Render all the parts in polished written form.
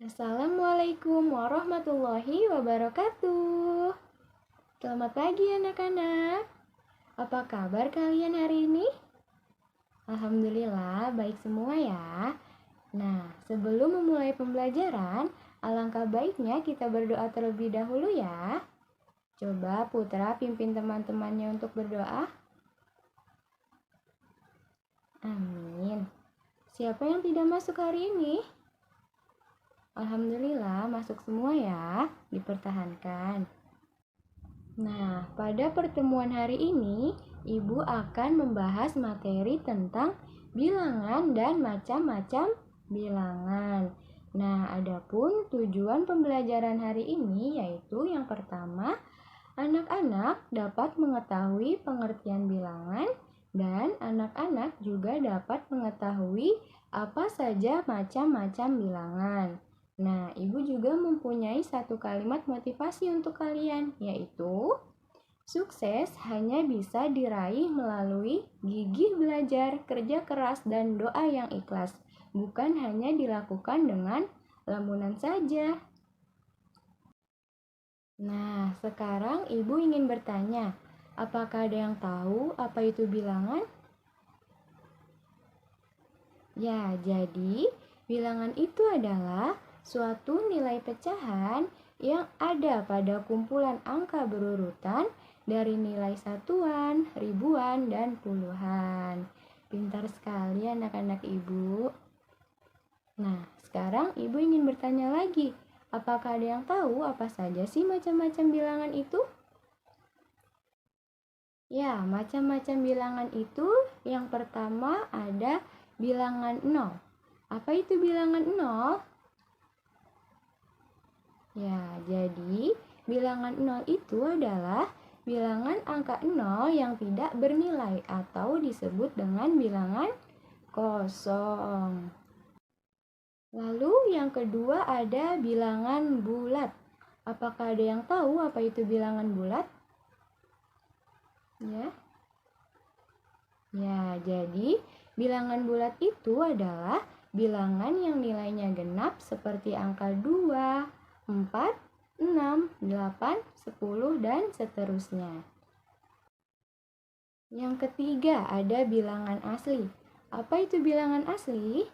Assalamualaikum warahmatullahi wabarakatuh. Selamat pagi anak-anak. Apa kabar kalian hari ini? Alhamdulillah baik semua ya. Nah, sebelum memulai pembelajaran, alangkah baiknya kita berdoa terlebih dahulu ya. Coba Putra pimpin teman-temannya untuk berdoa. Amin. Siapa yang tidak masuk hari ini? Alhamdulillah masuk semua ya, dipertahankan. Nah, pada pertemuan hari ini, Ibu akan membahas materi tentang bilangan dan macam-macam bilangan. Nah, adapun tujuan pembelajaran hari ini yaitu yang pertama, anak-anak dapat mengetahui pengertian bilangan dan anak-anak juga dapat mengetahui apa saja macam-macam bilangan. Nah, Ibu juga mempunyai satu kalimat motivasi untuk kalian, yaitu sukses hanya bisa diraih melalui gigih belajar, kerja keras, dan doa yang ikhlas, bukan hanya dilakukan dengan lamunan saja. Nah, sekarang Ibu ingin bertanya, apakah ada yang tahu apa itu bilangan? Ya, jadi bilangan itu adalah suatu nilai pecahan yang ada pada kumpulan angka berurutan dari nilai satuan, ribuan, dan puluhan. Pintar sekali anak-anak Ibu. Nah, sekarang Ibu ingin bertanya lagi, apakah ada yang tahu apa saja sih macam-macam bilangan itu? Ya, macam-macam bilangan itu yang pertama ada bilangan 0. Apa itu bilangan 0? Ya, jadi bilangan 0 itu adalah bilangan angka 0 yang tidak bernilai atau disebut dengan bilangan kosong. Lalu yang kedua ada bilangan bulat. Apakah ada yang tahu apa itu bilangan bulat? Ya, jadi bilangan bulat itu adalah bilangan yang nilainya genap seperti angka 2, 4, 6, 8, 10, dan seterusnya. Yang ketiga ada bilangan asli. Apa itu bilangan asli?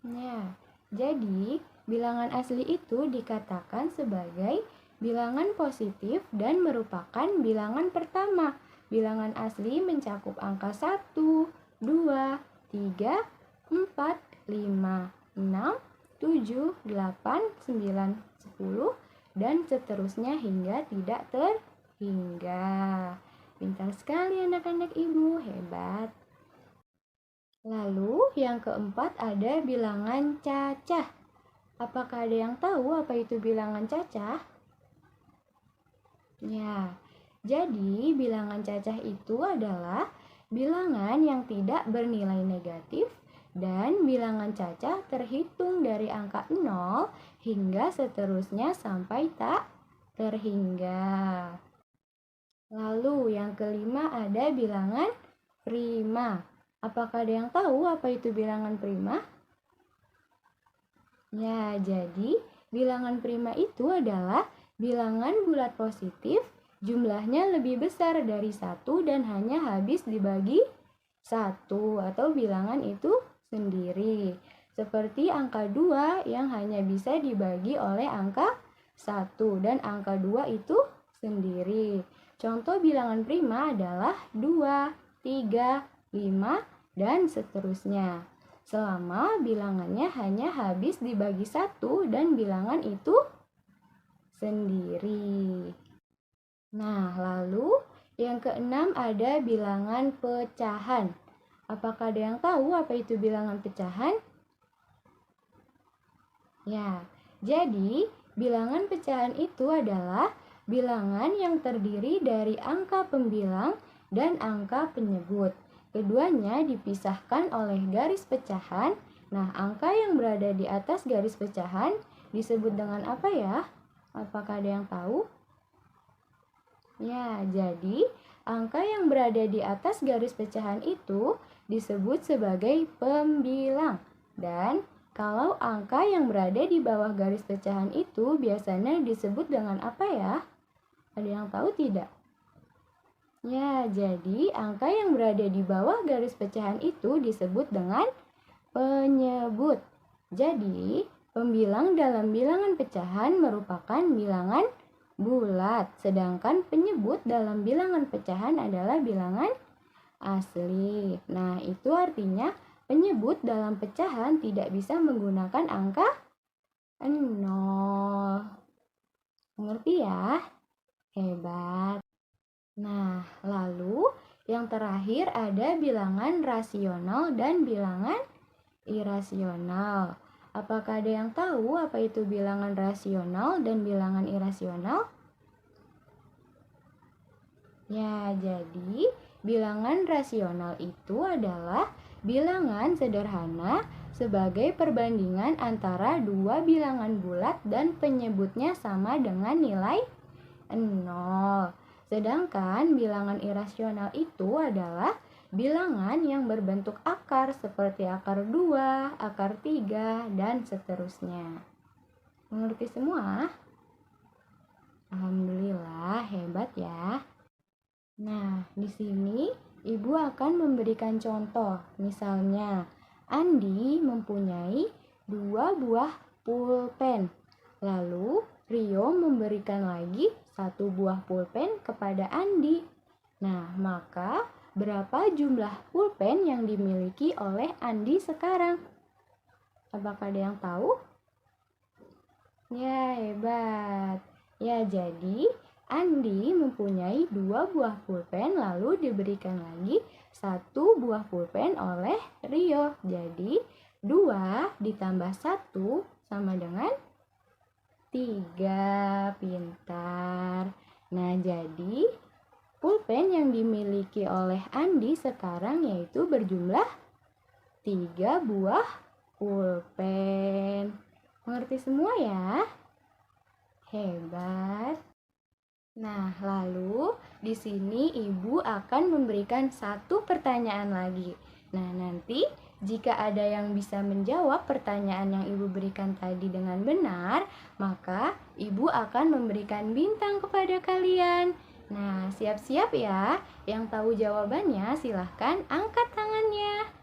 Ya, jadi bilangan asli itu dikatakan sebagai bilangan positif dan merupakan bilangan pertama. Bilangan asli mencakup angka 1, 2, 3, 4, 5, 6, 7, 8, 9, 10, dan seterusnya hingga tidak terhingga. Pintar sekali anak-anak Ibu, hebat. Lalu yang keempat ada bilangan cacah. Apakah ada yang tahu apa itu bilangan cacah? Ya, jadi bilangan cacah itu adalah bilangan yang tidak bernilai negatif dan bilangan cacah terhitung dari angka 0 hingga seterusnya sampai tak terhingga. Lalu yang kelima ada bilangan prima. Apakah ada yang tahu apa itu bilangan prima? Ya, jadi bilangan prima itu adalah bilangan bulat positif, jumlahnya lebih besar dari 1 dan hanya habis dibagi 1 atau bilangan itu sendiri. Seperti angka 2 yang hanya bisa dibagi oleh angka 1 dan angka 2 itu sendiri. Contoh bilangan prima adalah 2, 3, 5, dan seterusnya. Selama bilangannya hanya habis dibagi 1 dan bilangan itu sendiri. Nah, lalu yang keenam ada bilangan pecahan. Apakah ada yang tahu apa itu bilangan pecahan? Ya, jadi bilangan pecahan itu adalah bilangan yang terdiri dari angka pembilang dan angka penyebut. Keduanya dipisahkan oleh garis pecahan. Nah, angka yang berada di atas garis pecahan disebut dengan apa ya? Apakah ada yang tahu? Ya, jadi angka yang berada di atas garis pecahan itu disebut sebagai pembilang. Dan kalau angka yang berada di bawah garis pecahan itu biasanya disebut dengan apa ya? Ada yang tahu tidak? Ya, jadi angka yang berada di bawah garis pecahan itu disebut dengan penyebut. Jadi, pembilang dalam bilangan pecahan merupakan bilangan bulat, sedangkan penyebut dalam bilangan pecahan adalah bilangan asli. Nah, itu artinya penyebut dalam pecahan tidak bisa menggunakan angka 0. Mengerti ya? Hebat. Nah, lalu yang terakhir ada bilangan rasional dan bilangan irasional. Apakah ada yang tahu apa itu bilangan rasional dan bilangan irasional? Ya, jadi bilangan rasional itu adalah bilangan sederhana sebagai perbandingan antara dua bilangan bulat dan penyebutnya sama dengan nilai 0. Sedangkan bilangan irasional itu adalah bilangan yang berbentuk akar seperti akar 2, akar 3, dan seterusnya. Mengerti semua? Alhamdulillah, hebat ya. Nah, di sini Ibu akan memberikan contoh. Misalnya, Andi mempunyai 2 buah pulpen. Lalu, Rio memberikan lagi 1 buah pulpen kepada Andi. Nah, maka berapa jumlah pulpen yang dimiliki oleh Andi sekarang? Apakah ada yang tahu? Ya, hebat. Ya, jadi Andi mempunyai 2 buah pulpen lalu diberikan lagi 1 buah pulpen oleh Rio. Jadi 2 ditambah 1 sama dengan 3. Pintar. Nah, jadi pulpen yang dimiliki oleh Andi sekarang yaitu berjumlah 3 buah pulpen. Mengerti semua ya? Hebat. Nah, lalu di sini Ibu akan memberikan satu pertanyaan lagi. Nah, nanti jika ada yang bisa menjawab pertanyaan yang Ibu berikan tadi dengan benar, maka Ibu akan memberikan bintang kepada kalian. Nah, siap-siap ya. Yang tahu jawabannya silahkan angkat tangannya.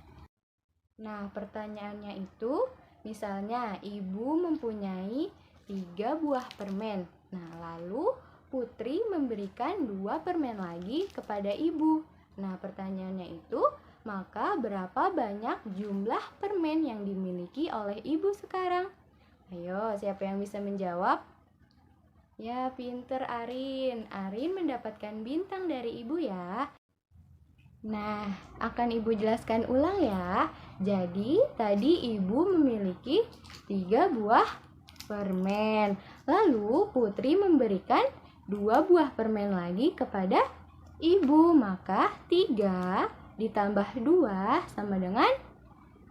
Nah, pertanyaannya itu, misalnya Ibu mempunyai 3 buah permen. Nah, lalu Putri memberikan 2 permen lagi kepada Ibu. Nah, pertanyaannya itu, maka berapa banyak jumlah permen yang dimiliki oleh Ibu sekarang? Ayo, siapa yang bisa menjawab? Ya, pinter Arin. Arin mendapatkan bintang dari Ibu ya. Nah, akan Ibu jelaskan ulang ya. Jadi, tadi Ibu memiliki 3 buah permen. Lalu, Putri memberikan 2 buah permen lagi kepada Ibu. Maka 3 ditambah 2 sama dengan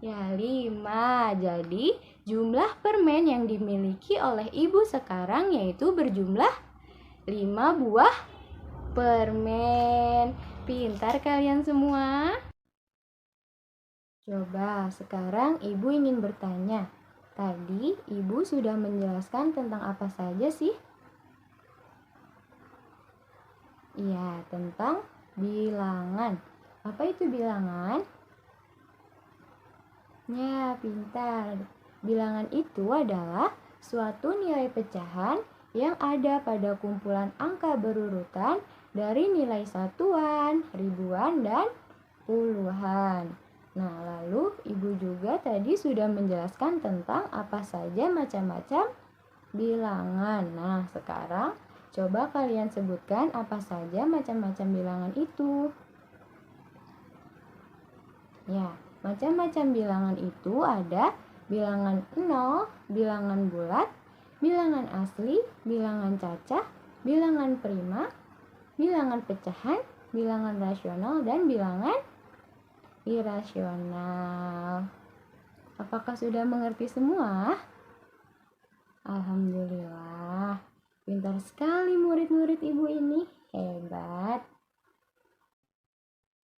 5. Jadi, jumlah permen yang dimiliki oleh Ibu sekarang yaitu berjumlah 5 buah permen. Pintar kalian semua. Coba sekarang Ibu ingin bertanya. Tadi Ibu sudah menjelaskan tentang apa saja sih? Iya, tentang bilangan. Apa itu bilangan? Ya, pintar. Bilangan itu adalah suatu nilai pecahan yang ada pada kumpulan angka berurutan dari nilai satuan, ribuan, dan puluhan. Nah, lalu Ibu juga tadi sudah menjelaskan tentang apa saja macam-macam bilangan. Nah, sekarang coba kalian sebutkan apa saja macam-macam bilangan itu. Ya, macam-macam bilangan itu ada bilangan 0, bilangan bulat, bilangan asli, bilangan cacah, bilangan prima, bilangan pecahan, bilangan rasional, dan bilangan irasional. Apakah sudah mengerti semua? Alhamdulillah. Pintar sekali murid-murid Ibu ini. Hebat.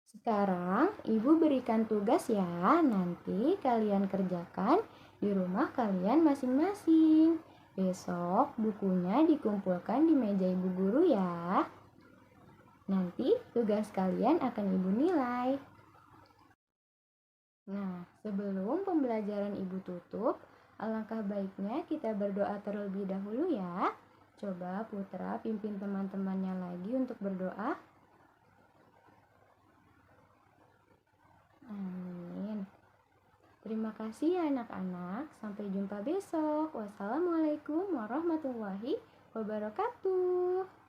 Sekarang Ibu berikan tugas ya. Nanti kalian kerjakan di rumah kalian masing-masing. Besok bukunya dikumpulkan di meja ibu guru ya. Nanti tugas kalian akan ibu nilai. Nah, sebelum pembelajaran ibu tutup, alangkah baiknya kita berdoa terlebih dahulu ya. Coba Putra pimpin teman-temannya lagi untuk berdoa. Amin. Terima kasih ya anak-anak. Sampai jumpa besok. Wassalamualaikum warahmatullahi wabarakatuh.